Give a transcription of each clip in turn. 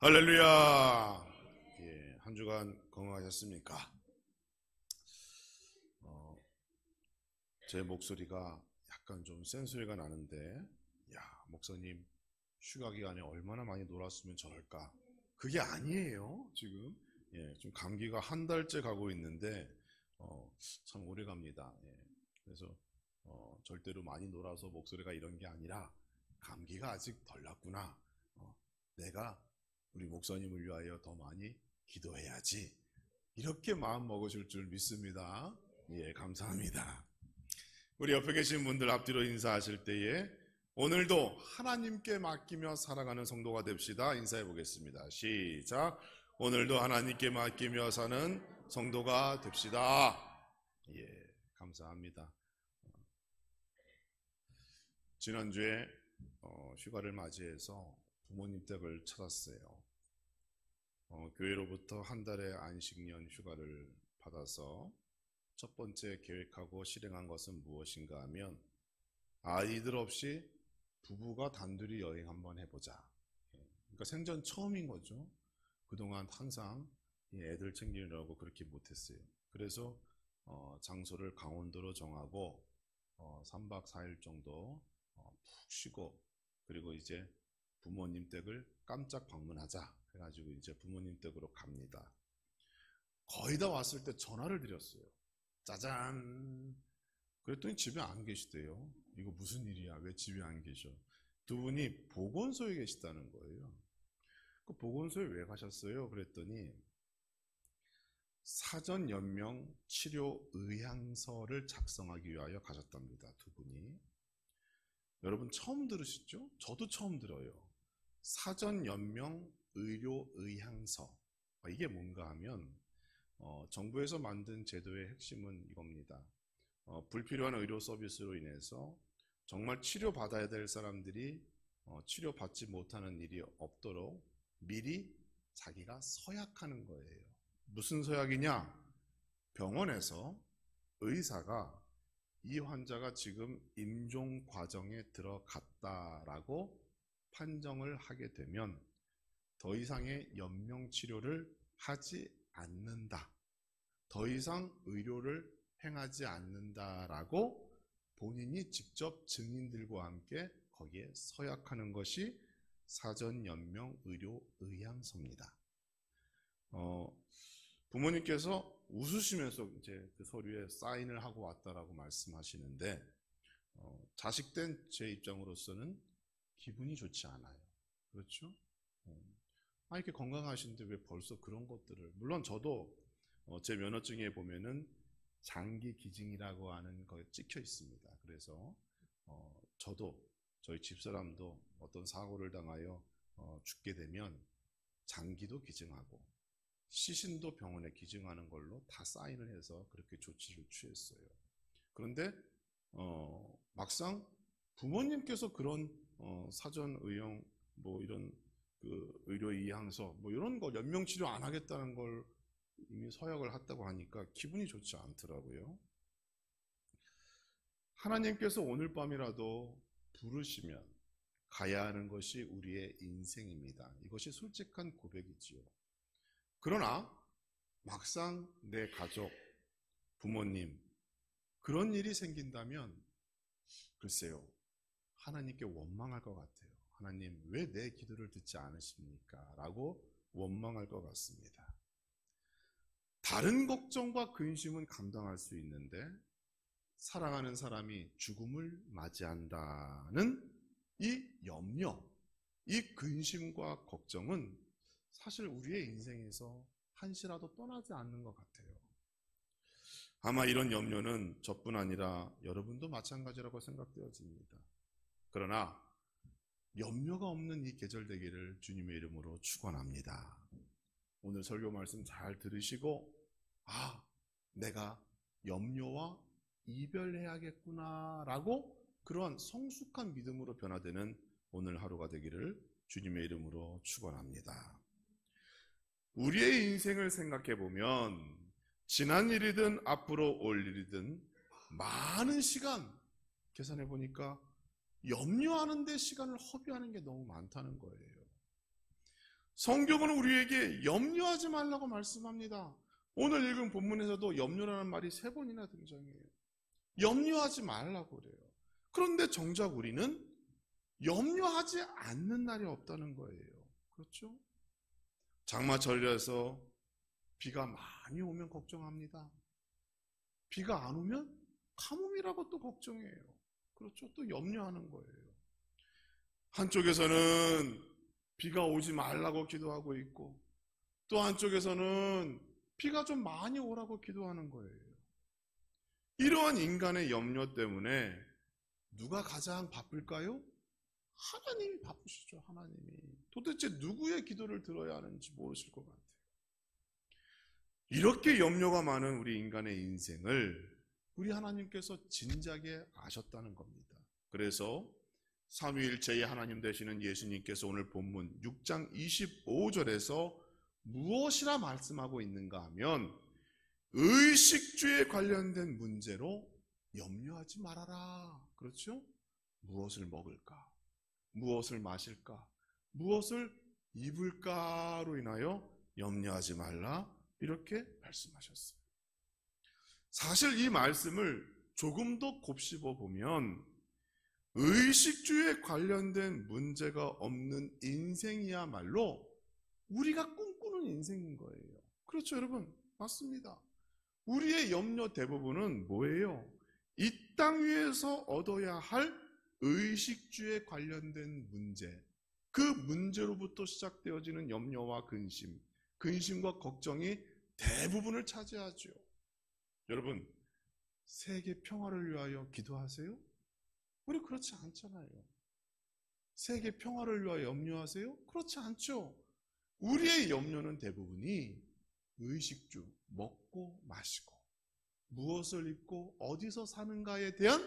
할렐루야. 예, 한 주간 건강하셨습니까? 제 목소리가 약간 좀 센 소리가 나는데, 목사님 휴가 기간에 얼마나 많이 놀았으면 저럴까? 그게 아니에요, 지금. 좀 감기가 한 달째 가고 있는데, 참 오래 갑니다. 그래서 절대로 많이 놀아서 목소리가 이런 게 아니라 감기가 아직 덜 났구나. 내가 우리 목사님을 위하여 더 많이 기도해야지. 이렇게 마음 먹으실 줄 믿습니다. 예, 감사합니다. 우리 옆에 계신 분들 앞뒤로 인사하실 때에 오늘도 하나님께 맡기며 살아가는 성도가 됩시다. 인사해 보겠습니다. 시작. 오늘도 하나님께 맡기며 사는 성도가 됩시다. 예, 감사합니다. 지난주에 휴가를 맞이해서 부모님 댁을 찾았어요. 교회로부터 한 달의 안식년 휴가를 받아서 첫 번째 계획하고 실행한 것은 무엇인가 하면 아이들 없이 부부가 단둘이 여행 한번 해보자. 그러니까 생전 처음인 거죠. 그동안 항상 애들 챙기느라고 그렇게 못했어요. 그래서 장소를 강원도로 정하고 3박 4일 정도 푹 쉬고, 그리고 이제 부모님 댁을 깜짝 방문하자 해가지고 이제 부모님 댁으로 갑니다. 거의 다 왔을 때 전화를 드렸어요. 짜잔. 그랬더니 집에 안 계시대요. 이거 무슨 일이야? 왜 집에 안 계셔? 두 분이 보건소에 계시다는 거예요. 그 보건소에 왜 가셨어요? 그랬더니 사전 연명 치료 의향서를 작성하기 위하여 가셨답니다. 두 분이. 여러분 처음 들으시죠? 저도 처음 들어요. 사전 연명 의료 의향서. 이게 뭔가 하면 정부에서 만든 제도의 핵심은 이겁니다. 불필요한 의료 서비스로 인해서 정말 치료받아야 될 사람들이 치료받지 못하는 일이 없도록 미리 자기가 서약하는 거예요. 무슨 서약이냐? 병원에서 의사가 이 환자가 지금 임종 과정에 들어갔다라고 판정을 하게 되면 더 이상의 연명 치료를 하지 않는다. 더 이상 의료를 행하지 않는다라고 본인이 직접 증인들과 함께 거기에 서약하는 것이 사전 연명 의료 의향서입니다. 부모님께서 웃으시면서 이제 그 서류에 사인을 하고 왔다라고 말씀하시는데, 자식된 제 입장으로서는 기분이 좋지 않아요. 그렇죠? 이렇게 건강하신데 왜 벌써 그런 것들을. 물론 저도 제 면허증에 보면은 장기 기증이라고 하는 거에 찍혀 있습니다. 그래서 저도 저희 집사람도 어떤 사고를 당하여 죽게 되면 장기도 기증하고 시신도 병원에 기증하는 걸로 다 사인을 해서 그렇게 조치를 취했어요. 그런데 막상 부모님께서 그런 사전 의용 뭐 이런 그 의료 의향서 뭐 이런 거 연명 치료 안 하겠다는 걸 이미 서약을 했다고 하니까 기분이 좋지 않더라고요. 하나님께서 오늘 밤이라도 부르시면 가야 하는 것이 우리의 인생입니다. 이것이 솔직한 고백이지요. 그러나 막상 내 가족, 부모님 그런 일이 생긴다면 글쎄요, 하나님께 원망할 것 같아요. 하나님 왜 내 기도를 듣지 않으십니까? 라고 원망할 것 같습니다. 다른 걱정과 근심은 감당할 수 있는데 사랑하는 사람이 죽음을 맞이한다는 이 염려, 이 근심과 걱정은 사실 우리의 인생에서 한시라도 떠나지 않는 것 같아요. 아마 이런 염려는 저뿐 아니라 여러분도 마찬가지라고 생각되어집니다. 그러나 염려가 없는 이 계절 되기를 주님의 이름으로 축원합니다. 오늘 설교 말씀 잘 들으시고 내가 염려와 이별해야겠구나 라고 그런 성숙한 믿음으로 변화되는 오늘 하루가 되기를 주님의 이름으로 축원합니다. 우리의 인생을 생각해 보면 지난 일이든 앞으로 올 일이든 많은 시간 계산해 보니까 염려하는 데 시간을 허비하는 게 너무 많다는 거예요. 성경은 우리에게 염려하지 말라고 말씀합니다. 오늘 읽은 본문에서도 염려라는 말이 3번이나 등장해요. 염려하지 말라고 그래요. 그런데 정작 우리는 염려하지 않는 날이 없다는 거예요. 그렇죠? 장마철이라서 비가 많이 오면 걱정합니다. 비가 안 오면 가뭄이라고 또 걱정해요. 그렇죠? 또 염려하는 거예요. 한쪽에서는 비가 오지 말라고 기도하고 있고, 또 한쪽에서는 비가 좀 많이 오라고 기도하는 거예요. 이러한 인간의 염려 때문에 누가 가장 바쁠까요? 하나님이 바쁘시죠. 하나님이. 도대체 누구의 기도를 들어야 하는지 모르실 것 같아요. 이렇게 염려가 많은 우리 인간의 인생을 우리 하나님께서 진작에 아셨다는 겁니다. 그래서 삼위일체의 하나님 되시는 예수님께서 오늘 본문 6장 25절에서 무엇이라 말씀하고 있는가 하면 의식주에 관련된 문제로 염려하지 말아라. 그렇죠? 무엇을 먹을까? 무엇을 마실까? 무엇을 입을까로 인하여 염려하지 말라. 이렇게 말씀하셨어요. 사실 이 말씀을 조금 더 곱씹어 보면 의식주에 관련된 문제가 없는 인생이야말로 우리가 꿈꾸는 인생인 거예요. 그렇죠, 여러분? 맞습니다. 우리의 염려 대부분은 뭐예요? 이 땅 위에서 얻어야 할 의식주에 관련된 문제, 그 문제로부터 시작되어지는 염려와 근심, 근심과 걱정이 대부분을 차지하죠. 여러분, 세계 평화를 위하여 기도하세요? 우리 그렇지 않잖아요. 세계 평화를 위하여 염려하세요? 그렇지 않죠. 우리의 염려는 대부분이 의식주, 먹고 마시고 무엇을 입고 어디서 사는가에 대한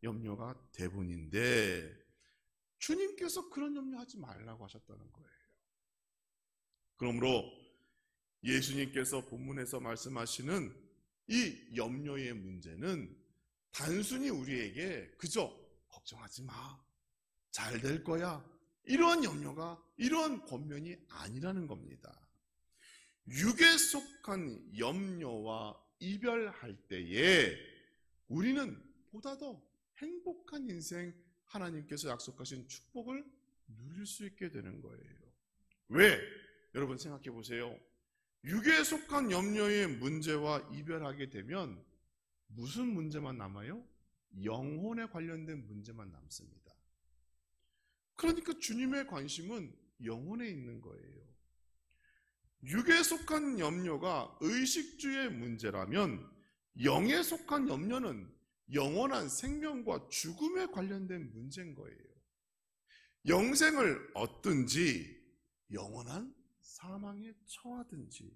염려가 대부분인데 주님께서 그런 염려하지 말라고 하셨다는 거예요. 그러므로 예수님께서 본문에서 말씀하시는 이 염려의 문제는 단순히 우리에게 그저 걱정하지 마, 잘 될 거야, 이러한 염려가, 이러한 권면이 아니라는 겁니다. 육에 속한 염려와 이별할 때에 우리는 보다 더 행복한 인생, 하나님께서 약속하신 축복을 누릴 수 있게 되는 거예요. 왜? 여러분 생각해 보세요. 육에 속한 염려의 문제와 이별하게 되면 무슨 문제만 남아요? 영혼에 관련된 문제만 남습니다. 그러니까 주님의 관심은 영혼에 있는 거예요. 육에 속한 염려가 의식주의 문제라면 영에 속한 염려는 영원한 생명과 죽음에 관련된 문제인 거예요. 영생을 얻든지 영원한 사망에 처하든지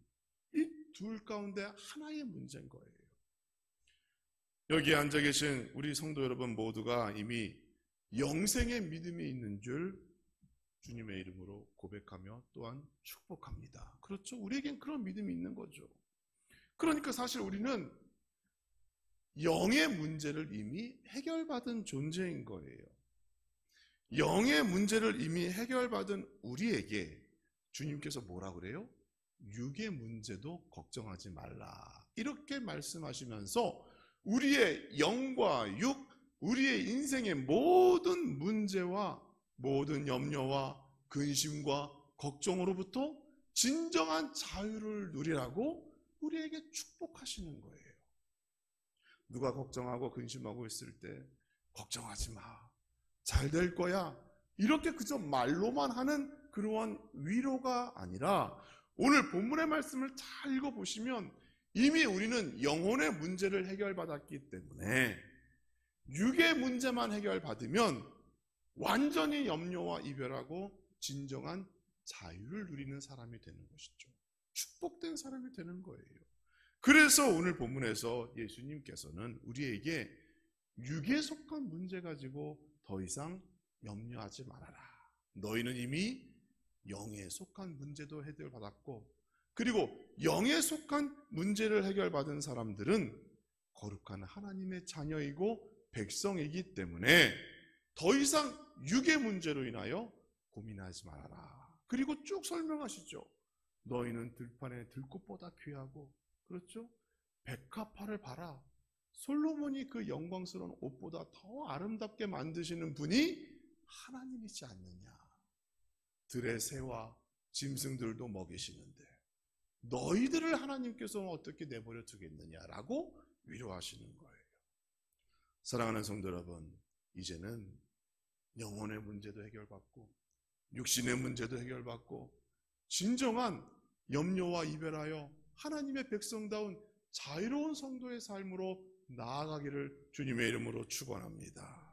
이 둘 가운데 하나의 문제인 거예요. 여기 앉아 계신 우리 성도 여러분 모두가 이미 영생의 믿음이 있는 줄 주님의 이름으로 고백하며 또한 축복합니다. 그렇죠? 우리에겐 그런 믿음이 있는 거죠. 그러니까 사실 우리는 영의 문제를 이미 해결받은 존재인 거예요. 영의 문제를 이미 해결받은 우리에게 주님께서 뭐라 그래요? 육의 문제도 걱정하지 말라. 이렇게 말씀하시면서 우리의 영과 육, 우리의 인생의 모든 문제와 모든 염려와 근심과 걱정으로부터 진정한 자유를 누리라고 우리에게 축복하시는 거예요. 누가 걱정하고 근심하고 있을 때 걱정하지 마, 잘 될 거야, 이렇게 그저 말로만 하는 그러한 위로가 아니라 오늘 본문의 말씀을 잘 읽어보시면 이미 우리는 영혼의 문제를 해결받았기 때문에 육의 문제만 해결받으면 완전히 염려와 이별하고 진정한 자유를 누리는 사람이 되는 것이죠. 축복된 사람이 되는 거예요. 그래서 오늘 본문에서 예수님께서는 우리에게 육에 속한 문제 가지고 더 이상 염려하지 말아라. 너희는 이미 영에 속한 문제도 해결받았고, 그리고 영에 속한 문제를 해결받은 사람들은 거룩한 하나님의 자녀이고 백성이기 때문에 더 이상 육의 문제로 인하여 고민하지 말아라. 그리고 쭉 설명하시죠. 너희는 들판의 들꽃보다 귀하고, 그렇죠? 백합화를 봐라. 솔로몬이 그 영광스러운 옷보다 더 아름답게 만드시는 분이 하나님이지 않느냐. 들의 새와 짐승들도 먹이시는데 너희들을 하나님께서 어떻게 내버려 두겠느냐라고 위로하시는 거예요. 사랑하는 성도 여러분, 이제는 영혼의 문제도 해결받고 육신의 문제도 해결받고 진정한 염려와 이별하여 하나님의 백성다운 자유로운 성도의 삶으로 나아가기를 주님의 이름으로 축원합니다.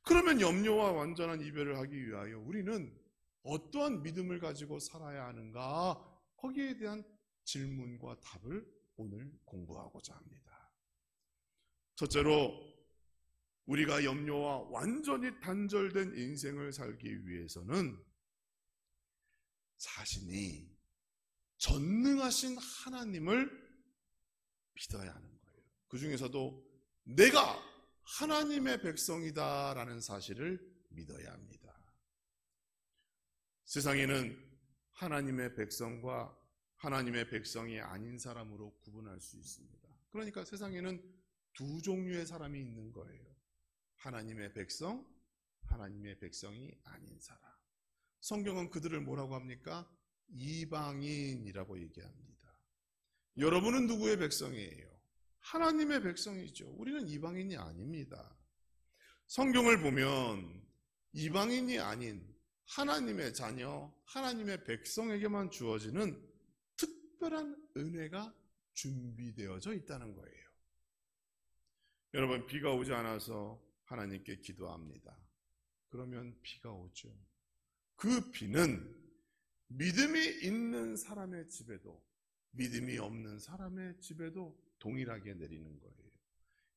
그러면 염려와 완전한 이별을 하기 위하여 우리는 어떠한 믿음을 가지고 살아야 하는가? 거기에 대한 질문과 답을 오늘 공부하고자 합니다. 첫째로 우리가 염려와 완전히 단절된 인생을 살기 위해서는 자신이 전능하신 하나님을 믿어야 하는 거예요. 그 중에서도 내가 하나님의 백성이다라는 사실을 믿어야 합니다. 세상에는 하나님의 백성과 하나님의 백성이 아닌 사람으로 구분할 수 있습니다. 그러니까 세상에는 두 종류의 사람이 있는 거예요. 하나님의 백성, 하나님의 백성이 아닌 사람. 성경은 그들을 뭐라고 합니까? 이방인이라고 얘기합니다. 여러분은 누구의 백성이에요? 하나님의 백성이죠. 우리는 이방인이 아닙니다. 성경을 보면 이방인이 아닌 하나님의 자녀, 하나님의 백성에게만 주어지는 특별한 은혜가 준비되어져 있다는 거예요. 여러분, 비가 오지 않아서 하나님께 기도합니다. 그러면 비가 오죠. 그 비는 믿음이 있는 사람의 집에도 믿음이 없는 사람의 집에도 동일하게 내리는 거예요.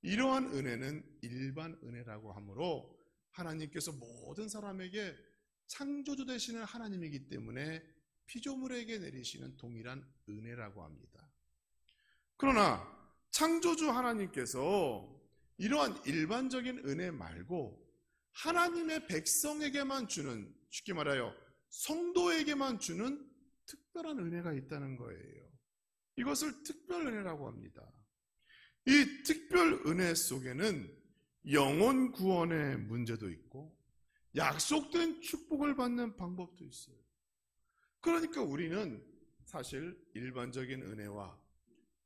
이러한 은혜는 일반 은혜라고 하므로 하나님께서 모든 사람에게 창조주 되시는 하나님이기 때문에 피조물에게 내리시는 동일한 은혜라고 합니다. 그러나 창조주 하나님께서 이러한 일반적인 은혜 말고 하나님의 백성에게만 주는, 쉽게 말하여 성도에게만 주는 특별한 은혜가 있다는 거예요. 이것을 특별 은혜라고 합니다. 이 특별 은혜 속에는 영혼 구원의 문제도 있고 약속된 축복을 받는 방법도 있어요. 그러니까 우리는 사실 일반적인 은혜와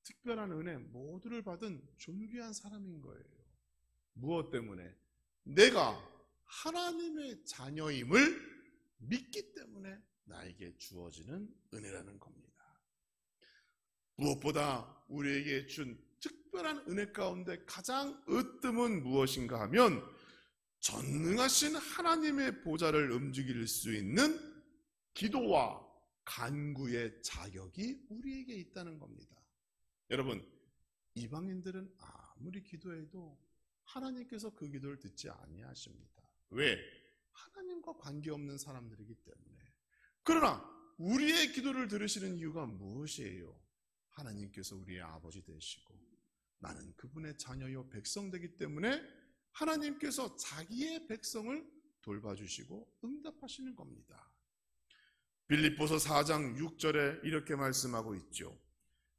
특별한 은혜 모두를 받은 존귀한 사람인 거예요. 무엇 때문에? 내가 하나님의 자녀임을 믿기 때문에 나에게 주어지는 은혜라는 겁니다. 무엇보다 우리에게 준 특별한 은혜 가운데 가장 으뜸은 무엇인가 하면 전능하신 하나님의 보좌를 움직일 수 있는 기도와 간구의 자격이 우리에게 있다는 겁니다. 여러분, 이방인들은 아무리 기도해도 하나님께서 그 기도를 듣지 아니하십니다. 왜? 하나님과 관계없는 사람들이기 때문에. 그러나 우리의 기도를 들으시는 이유가 무엇이에요? 하나님께서 우리의 아버지 되시고 나는 그분의 자녀요 백성 되기 때문에 하나님께서 자기의 백성을 돌봐주시고 응답하시는 겁니다. 빌립보서 4장 6절에 이렇게 말씀하고 있죠.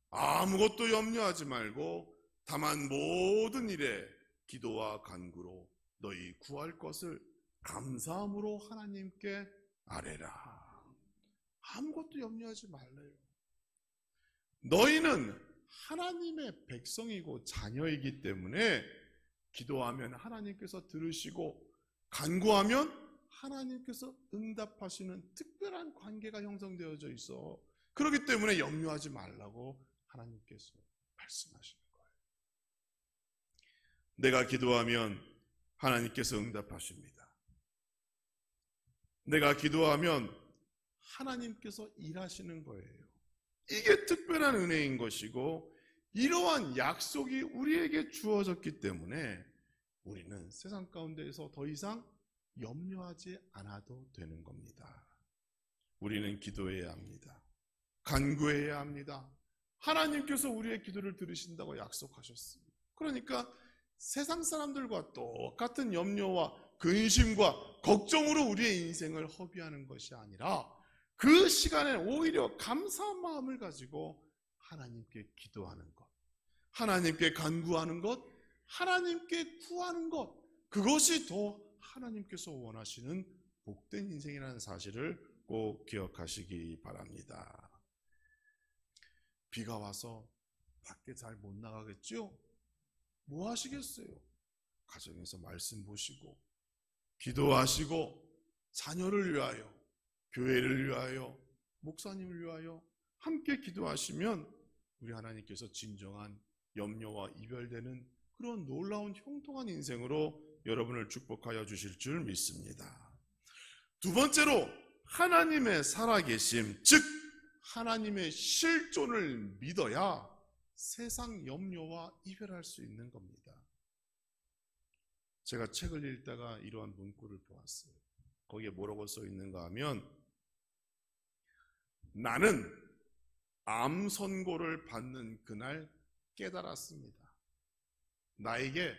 아무것도 염려하지 말고 다만 모든 일에 기도와 간구로 너희 구할 것을 감사함으로 하나님께 아뢰라. 아무것도 염려하지 말래요. 너희는 하나님의 백성이고 자녀이기 때문에 기도하면 하나님께서 들으시고 간구하면 하나님께서 응답하시는 특별한 관계가 형성되어져 있어. 그렇기 때문에 염려하지 말라고 하나님께서 말씀하시는 거예요. 내가 기도하면 하나님께서 응답하십니다. 내가 기도하면 하나님께서 일하시는 거예요. 이게 특별한 은혜인 것이고 이러한 약속이 우리에게 주어졌기 때문에 우리는 세상 가운데에서 더 이상 염려하지 않아도 되는 겁니다. 우리는 기도해야 합니다. 간구해야 합니다. 하나님께서 우리의 기도를 들으신다고 약속하셨습니다. 그러니까 세상 사람들과 똑같은 염려와 근심과 걱정으로 우리의 인생을 허비하는 것이 아니라 그 시간에 오히려 감사한 마음을 가지고 하나님께 기도하는 것, 하나님께 간구하는 것, 하나님께 구하는 것, 그것이 더 하나님께서 원하시는 복된 인생이라는 사실을 꼭 기억하시기 바랍니다. 비가 와서 밖에 잘 못 나가겠죠? 뭐 하시겠어요? 가정에서 말씀 보시고 기도하시고 자녀를 위하여, 교회를 위하여, 목사님을 위하여 함께 기도하시면 우리 하나님께서 진정한 염려와 이별되는 그런 놀라운 형통한 인생으로 여러분을 축복하여 주실 줄 믿습니다. 두 번째로 하나님의 살아계심, 즉 하나님의 실존을 믿어야 세상 염려와 이별할 수 있는 겁니다. 제가 책을 읽다가 이러한 문구를 보았어요. 거기에 뭐라고 써 있는가 하면, 나는 암 선고를 받는 그날 깨달았습니다. 나에게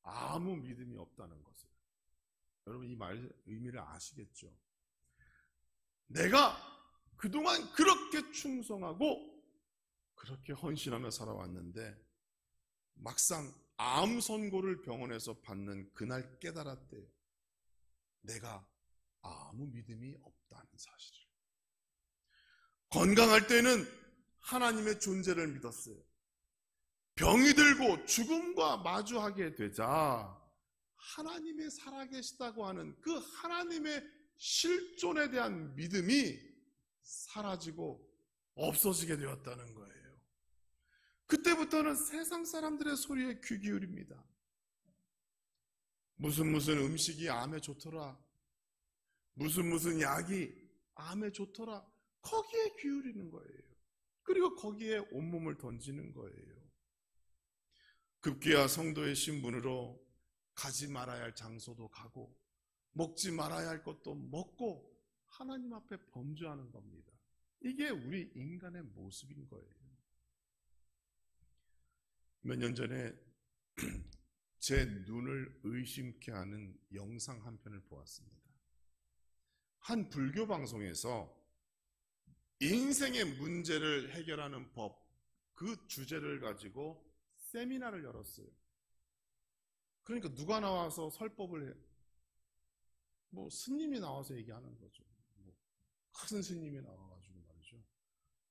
아무 믿음이 없다는 것을. 여러분 이 말 의미를 아시겠죠? 내가 그동안 그렇게 충성하고 그렇게 헌신하며 살아왔는데 막상 암 선고를 병원에서 받는 그날 깨달았대요. 내가 아무 믿음이 없다는 사실을. 건강할 때는 하나님의 존재를 믿었어요. 병이 들고 죽음과 마주하게 되자 하나님의 살아계시다고 하는 그 하나님의 실존에 대한 믿음이 사라지고 없어지게 되었다는 거예요. 그때부터는 세상 사람들의 소리에 귀 기울입니다. 무슨 음식이 암에 좋더라, 무슨 약이 암에 좋더라, 거기에 기울이는 거예요. 그리고 거기에 온몸을 던지는 거예요. 급기야 성도의 신분으로 가지 말아야 할 장소도 가고 먹지 말아야 할 것도 먹고 하나님 앞에 범죄하는 겁니다. 이게 우리 인간의 모습인 거예요. 몇 년 전에 제 눈을 의심케 하는 영상 한 편을 보았습니다. 한 불교 방송에서 인생의 문제를 해결하는 법, 그 주제를 가지고 세미나를 열었어요. 그러니까 누가 나와서 설법을 해? 뭐 스님이 나와서 얘기하는 거죠. 큰 스님이 나와가지고 말이죠.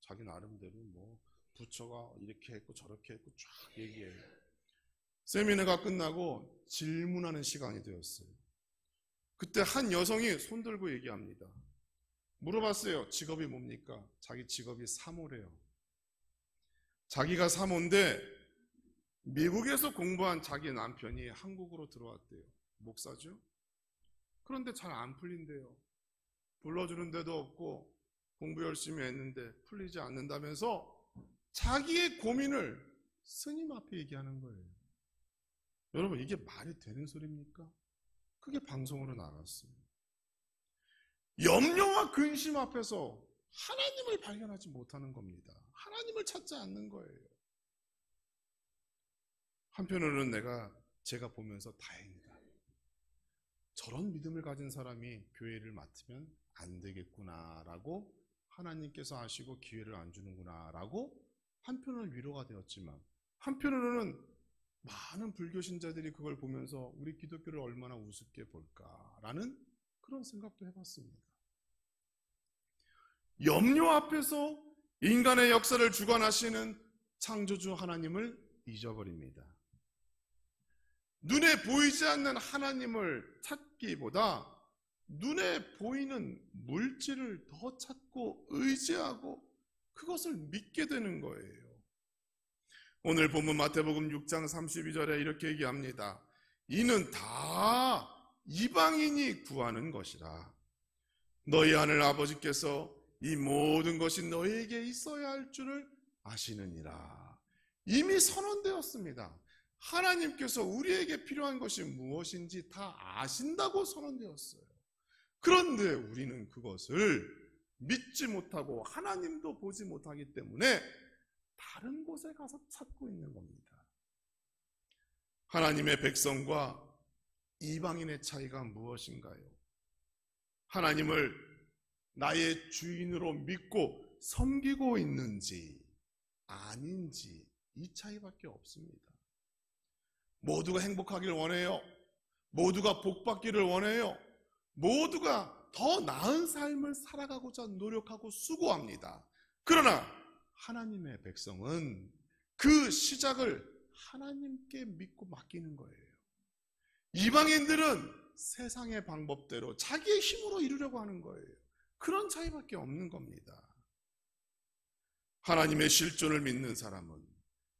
자기 나름대로 뭐 부처가 이렇게 했고 저렇게 했고 쫙 얘기해요. 세미나가 끝나고 질문하는 시간이 되었어요. 그때 한 여성이 손들고 얘기합니다. 물어봤어요. 직업이 뭡니까? 자기 직업이 사모래요. 자기가 사모인데 미국에서 공부한 자기 남편이 한국으로 들어왔대요. 목사죠? 그런데 잘 안 풀린대요. 불러주는 데도 없고 공부 열심히 했는데 풀리지 않는다면서 자기의 고민을 스님 앞에 얘기하는 거예요. 여러분 이게 말이 되는 소리입니까? 그게 방송으로 나갔어요. 염려와 근심 앞에서 하나님을 발견하지 못하는 겁니다. 하나님을 찾지 않는 거예요. 한편으로는 제가 보면서 다행이다. 저런 믿음을 가진 사람이 교회를 맡으면 안 되겠구나라고 하나님께서 아시고 기회를 안 주는구나라고 한편으로는 위로가 되었지만, 한편으로는 많은 불교 신자들이 그걸 보면서 우리 기독교를 얼마나 우습게 볼까라는 그런 생각도 해봤습니다. 염려 앞에서 인간의 역사를 주관하시는 창조주 하나님을 잊어버립니다. 눈에 보이지 않는 하나님을 찾기보다 눈에 보이는 물질을 더 찾고 의지하고 그것을 믿게 되는 거예요. 오늘 본문 마태복음 6장 32절에 이렇게 얘기합니다. 이는 다 이방인이 구하는 것이라. 너희 하늘 아버지께서 이 모든 것이 너희에게 있어야 할 줄을 아시느니라. 이미 선언되었습니다. 하나님께서 우리에게 필요한 것이 무엇인지 다 아신다고 선언되었어요. 그런데 우리는 그것을 믿지 못하고 하나님도 보지 못하기 때문에 다른 곳에 가서 찾고 있는 겁니다. 하나님의 백성과 이방인의 차이가 무엇인가요? 하나님을 나의 주인으로 믿고 섬기고 있는지 아닌지 이 차이밖에 없습니다. 모두가 행복하길 원해요. 모두가 복받기를 원해요. 모두가 더 나은 삶을 살아가고자 노력하고 수고합니다. 그러나 하나님의 백성은 그 시작을 하나님께 믿고 맡기는 거예요. 이방인들은 세상의 방법대로 자기의 힘으로 이루려고 하는 거예요. 그런 차이밖에 없는 겁니다. 하나님의 실존을 믿는 사람은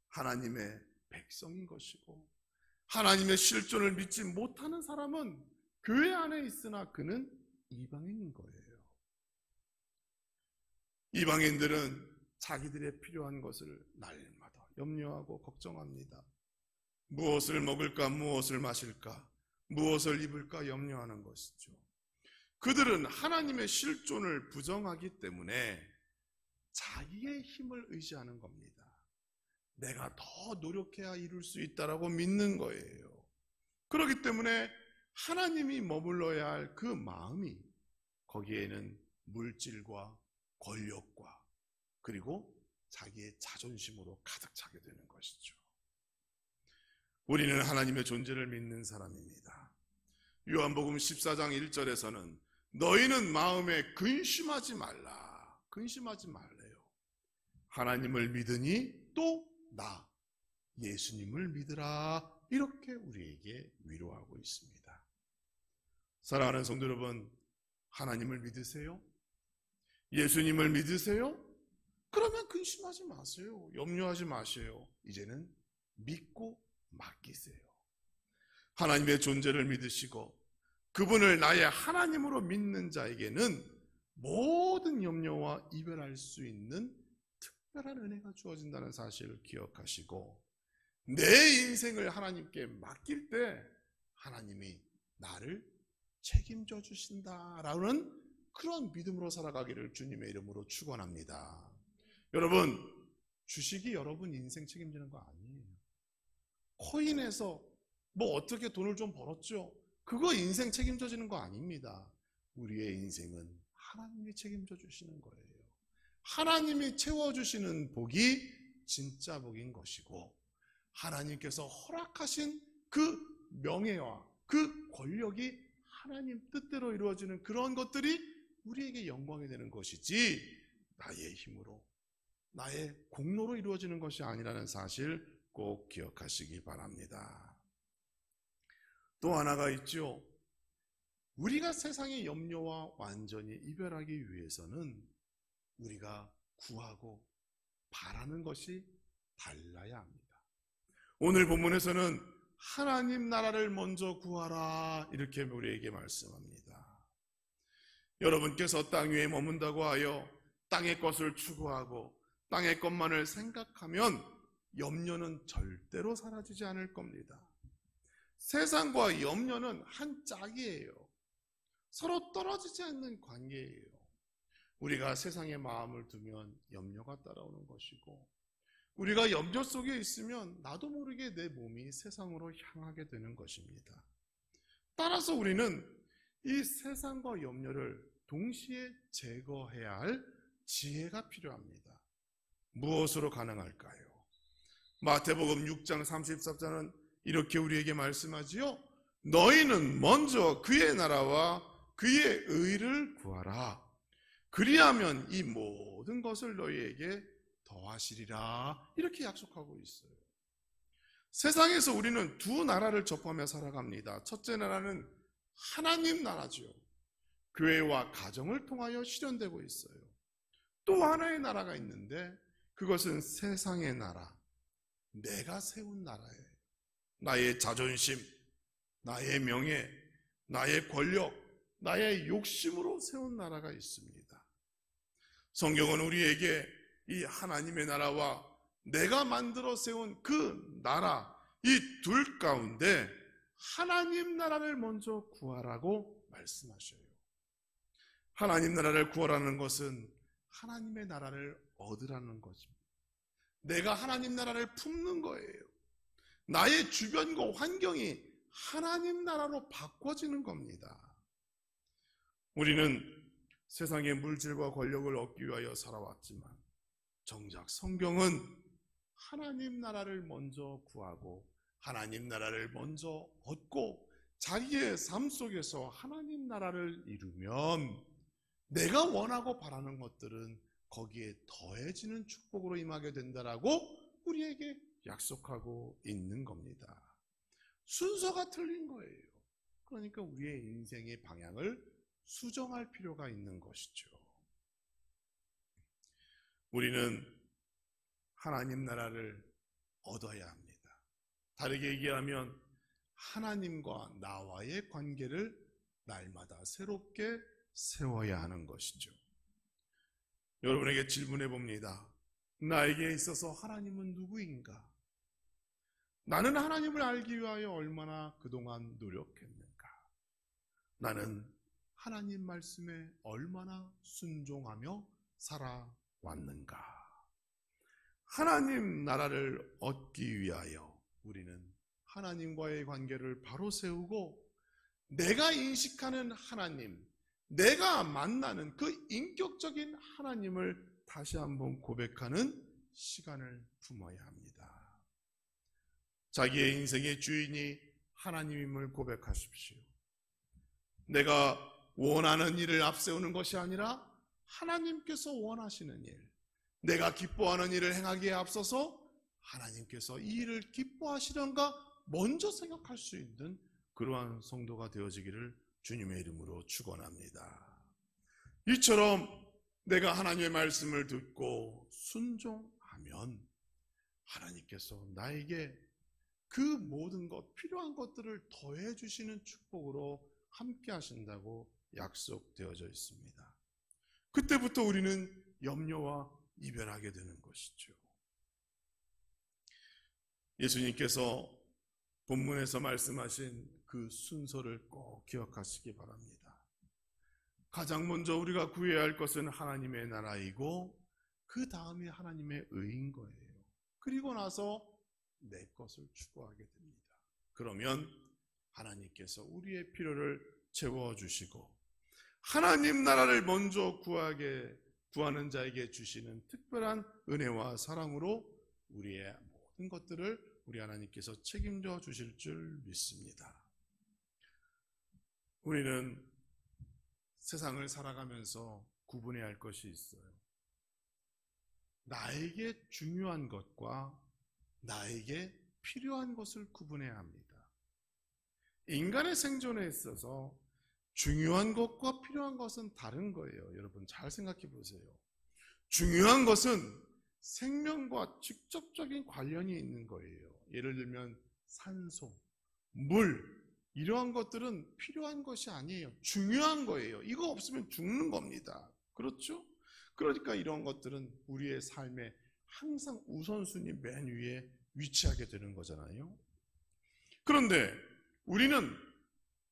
하나님의 백성인 것이고, 하나님의 실존을 믿지 못하는 사람은 교회 안에 있으나 그는 이방인인 거예요. 이방인들은 자기들의 필요한 것을 날마다 염려하고 걱정합니다. 무엇을 먹을까, 무엇을 마실까, 무엇을 입을까 염려하는 것이죠. 그들은 하나님의 실존을 부정하기 때문에 자기의 힘을 의지하는 겁니다. 내가 더 노력해야 이룰 수 있다라고 믿는 거예요. 그렇기 때문에 하나님이 머물러야 할 그 마음이 거기에는 물질과 권력과 그리고 자기의 자존심으로 가득 차게 되는 것이죠. 우리는 하나님의 존재를 믿는 사람입니다. 요한복음 14장 1절에서는 너희는 마음에 근심하지 말라. 근심하지 말래요. 하나님을 믿으니 또 나 예수님을 믿으라. 이렇게 우리에게 위로하고 있습니다. 사랑하는 성도 여러분, 하나님을 믿으세요? 예수님을 믿으세요? 그러면 근심하지 마세요. 염려하지 마세요. 이제는 믿고 맡기세요. 하나님의 존재를 믿으시고 그분을 나의 하나님으로 믿는 자에게는 모든 염려와 이별할 수 있는 특별한 은혜가 주어진다는 사실을 기억하시고, 내 인생을 하나님께 맡길 때 하나님이 나를 책임져 주신다라는 그런 믿음으로 살아가기를 주님의 이름으로 축원합니다. 여러분, 주식이 여러분 인생 책임지는 거 아니에요. 코인에서 뭐 어떻게 돈을 좀 벌었죠? 그거 인생 책임져 주는 거 아닙니다. 우리의 인생은 하나님이 책임져 주시는 거예요. 하나님이 채워주시는 복이 진짜 복인 것이고, 하나님께서 허락하신 그 명예와 그 권력이 하나님 뜻대로 이루어지는 그런 것들이 우리에게 영광이 되는 것이지 나의 힘으로, 나의 공로로 이루어지는 것이 아니라는 사실 꼭 기억하시기 바랍니다. 또 하나가 있죠. 우리가 세상의 염려와 완전히 이별하기 위해서는 우리가 구하고 바라는 것이 달라야 합니다. 오늘 본문에서는 하나님 나라를 먼저 구하라 이렇게 우리에게 말씀합니다. 여러분께서 땅 위에 머문다고 하여 땅의 것을 추구하고 땅의 것만을 생각하면 염려는 절대로 사라지지 않을 겁니다. 세상과 염려는 한 짝이에요. 서로 떨어지지 않는 관계예요. 우리가 세상에 마음을 두면 염려가 따라오는 것이고, 우리가 염려 속에 있으면 나도 모르게 내 몸이 세상으로 향하게 되는 것입니다. 따라서 우리는 이 세상과 염려를 동시에 제거해야 할 지혜가 필요합니다. 무엇으로 가능할까요? 마태복음 6장 34절은 이렇게 우리에게 말씀하지요. 너희는 먼저 그의 나라와 그의 의를 구하라. 그리하면 이 모든 것을 너희에게 더하시리라. 이렇게 약속하고 있어요. 세상에서 우리는 두 나라를 접하며 살아갑니다. 첫째 나라는 하나님 나라죠. 교회와 가정을 통하여 실현되고 있어요. 또 하나의 나라가 있는데 그것은 세상의 나라, 내가 세운 나라예요. 나의 자존심, 나의 명예, 나의 권력, 나의 욕심으로 세운 나라가 있습니다. 성경은 우리에게 이 하나님의 나라와 내가 만들어 세운 그 나라, 이 둘 가운데 하나님 나라를 먼저 구하라고 말씀하셔요. 하나님 나라를 구하라는 것은 하나님의 나라를 얻으라는 것입니다. 내가 하나님 나라를 품는 거예요. 나의 주변과 환경이 하나님 나라로 바꿔지는 겁니다. 우리는 세상의 물질과 권력을 얻기 위하여 살아왔지만 정작 성경은 하나님 나라를 먼저 구하고 하나님 나라를 먼저 얻고 자기의 삶 속에서 하나님 나라를 이루면 내가 원하고 바라는 것들은 거기에 더해지는 축복으로 임하게 된다라고 우리에게 약속하고 있는 겁니다. 순서가 틀린 거예요. 그러니까 우리의 인생의 방향을 수정할 필요가 있는 것이죠. 우리는 하나님 나라를 얻어야 합니다. 다르게 얘기하면 하나님과 나와의 관계를 날마다 새롭게 세워야 하는 것이죠. 여러분에게 질문해 봅니다. 나에게 있어서 하나님은 누구인가? 나는 하나님을 알기 위하여 얼마나 그동안 노력했는가? 나는 하나님 말씀에 얼마나 순종하며 살아왔는가? 하나님 나라를 얻기 위하여 우리는 하나님과의 관계를 바로 세우고 내가 인식하는 하나님, 내가 만나는 그 인격적인 하나님을 다시 한번 고백하는 시간을 품어야 합니다. 자기의 인생의 주인이 하나님임을 고백하십시오. 내가 원하는 일을 앞세우는 것이 아니라 하나님께서 원하시는 일, 내가 기뻐하는 일을 행하기에 앞서서 하나님께서 이 일을 기뻐하시던가 먼저 생각할 수 있는 그러한 성도가 되어지기를 주님의 이름으로 축원합니다. 이처럼 내가 하나님의 말씀을 듣고 순종하면 하나님께서 나에게 그 모든 것, 필요한 것들을 더해 주시는 축복으로 함께 하신다고 약속되어져 있습니다. 그때부터 우리는 염려와 이별하게 되는 것이죠. 예수님께서 본문에서 말씀하신 그 순서를 꼭 기억하시기 바랍니다. 가장 먼저 우리가 구해야 할 것은 하나님의 나라이고 그 다음에 하나님의 의인 거예요. 그리고 나서 내 것을 추구하게 됩니다. 그러면 하나님께서 우리의 필요를 채워주시고 하나님 나라를 먼저 구하는 자에게 주시는 특별한 은혜와 사랑으로 우리의 모든 것들을 우리 하나님께서 책임져 주실 줄 믿습니다. 우리는 세상을 살아가면서 구분해야 할 것이 있어요. 나에게 중요한 것과 나에게 필요한 것을 구분해야 합니다. 인간의 생존에 있어서 중요한 것과 필요한 것은 다른 거예요. 여러분 잘 생각해 보세요. 중요한 것은 생명과 직접적인 관련이 있는 거예요. 예를 들면 산소, 물 이러한 것들은 필요한 것이 아니에요. 중요한 거예요. 이거 없으면 죽는 겁니다. 그렇죠? 그러니까 이런 것들은 우리의 삶에 항상 우선순위 맨 위에 위치하게 되는 거잖아요. 그런데 우리는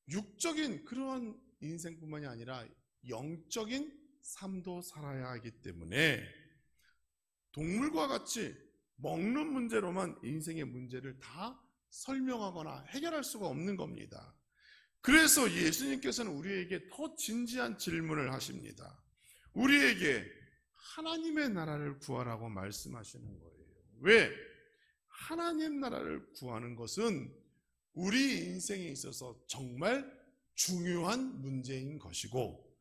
육적인 그러한 인생뿐만이 아니라 영적인 삶도 살아야 하기 때문에 동물과 같이 먹는 문제로만 인생의 문제를 다 설명하거나 해결할 수가 없는 겁니다. 그래서 예수님께서는 우리에게 더 진지한 질문을 하십니다. 우리에게 하나님의 나라를 구하라고 말씀하시는 거예요. 왜? 하나님 나라를 구하는 것은 우리 인생에 있어서 정말 중요한 문제인 것이고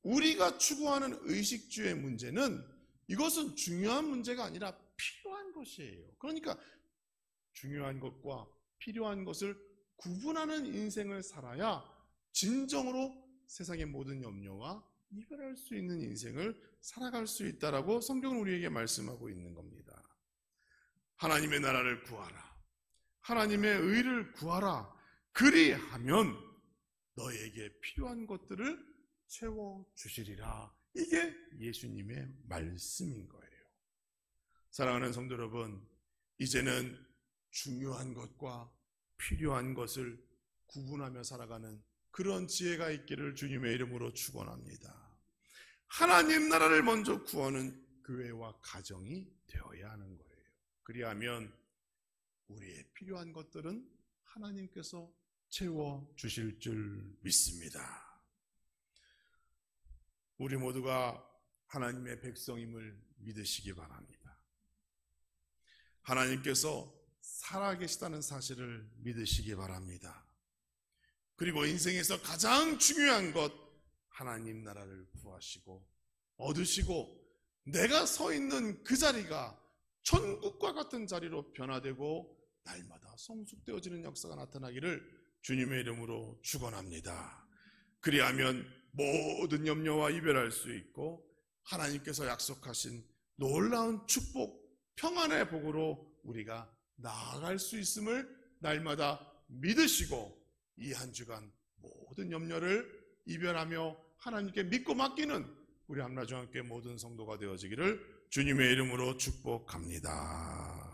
우리가 추구하는 의식주의 문제는 이것은 중요한 문제가 아니라 필요한 것이에요. 그러니까 중요한 것과 필요한 것을 구분하는 인생을 살아야 진정으로 세상의 모든 염려와 이별할 수 있는 인생을 살아갈 수 있다라고 성경은 우리에게 말씀하고 있는 겁니다. 하나님의 나라를 구하라. 하나님의 의를 구하라. 그리하면 너에게 필요한 것들을 채워주시리라. 이게 예수님의 말씀인 거예요. 사랑하는 성도 여러분, 이제는 중요한 것과 필요한 것을 구분하며 살아가는 그런 지혜가 있기를 주님의 이름으로 축원합니다. 하나님 나라를 먼저 구하는 교회와 가정이 되어야 하는 거예요. 그리하면 우리의 필요한 것들은 하나님께서 채워주실 줄 믿습니다. 우리 모두가 하나님의 백성임을 믿으시기 바랍니다. 하나님께서 살아계시다는 사실을 믿으시기 바랍니다. 그리고 인생에서 가장 중요한 것, 하나님 나라를 구하시고 얻으시고 내가 서 있는 그 자리가 천국과 같은 자리로 변화되고 날마다 성숙되어지는 역사가 나타나기를 주님의 이름으로 축원합니다. 그리하면 모든 염려와 이별할 수 있고 하나님께서 약속하신 놀라운 축복, 평안의 복으로 우리가 나아갈 수 있음을 날마다 믿으시고 이 한 주간 모든 염려를 이별하며 하나님께 믿고 맡기는 우리 한라중학교의 모든 성도가 되어지기를 주님의 이름으로 축복합니다.